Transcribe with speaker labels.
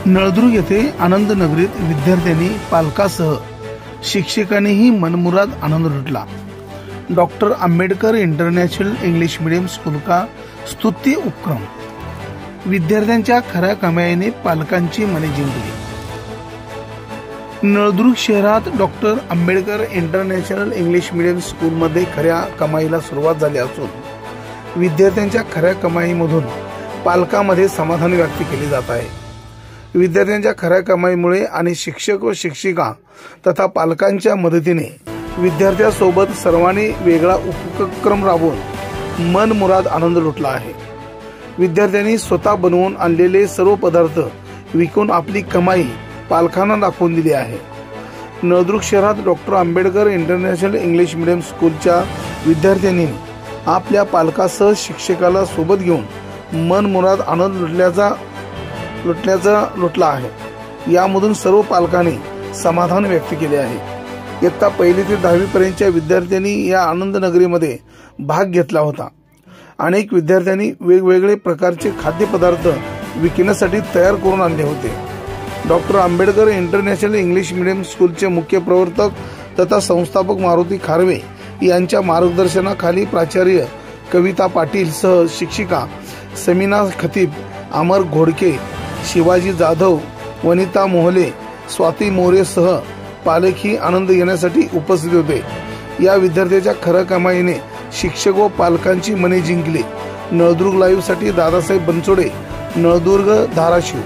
Speaker 1: नळदुर्ग येथे आनंद नगरीत विद्यार्थ्यांनी पालकासह शिक्षकांनीही मनमुराद आनंद लुटला। Doctor Ambedkar international English medium school का स्तुत्य उपक्रम। विद्यार्थ्यांच्या खऱ्या कमाईने पालकांची मने जिंकली। नळदुर्ग शहरात doctor Ambedkar international English medium school मध्ये खऱ्या कमाईला सुरुवात झाली असून विद्यार्थ्यांच्या खऱ्या कमाईमधून पालकांमध्ये समाधान व्यक्त केले जात आहे। विद्यार्थ्यांच्या खऱ्या कमाईमुळे आणि शिक्षक व शिक्षिका तथा पालकांच्या मदतीने विद्यार्थ्यांसोबत सर्वांनी वेगळा उपक्रम राबवून मनमुराद आनंद लुटला आहे। विद्यार्थ्यांनी स्वतः बनवून आणलेले सर्व पदार्थ विकून आपली कमाई पालकांना दाखवून दिली आहे। नळदुर्ग शहरात doctor Ambedkar international English medium स्कूलच्या विद्यार्थ्यांनी आपल्या पालकासह शिक्षकाला सोबत घेऊन मनमुराद आनंद लुटला आहे। यामधून सर्व पालकांनी समाधान व्यक्त केले आहे। इयत्ता 1ली ते 10वी पर्यंतच्या विद्यार्थ्यांनी या आनंद नगरीमध्ये भाग घेतला होता। अनेक विद्यार्थ्यांनी वेगवेगळे प्रकारचे खाद्यपदार्थ विकण्यासाठी तयार करून आणले होते। Doctor Ambedkar international English medium स्कूलचे मुख्य प्रवर्तक तथा संस्थापक मारुती खारवे यांच्या मार्गदर्शनाखाली प्राचार्य कविता पाटील सह शिक्षिका समीना खतीब, अमर घोडके, शिवाजी जाधव, वनिता मोहले, स्वाती मोरे सह पालकही आनंद घेण्यासाठी उपस्थित होते। या विद्यार्थ्यांच्या खऱ्या कमाईने शिक्षक व पालकांची मने जिंकली। नळदुर्ग लाईव्ह साठी दादासाहेब बनसोडे, नळदुर्ग, धाराशिव।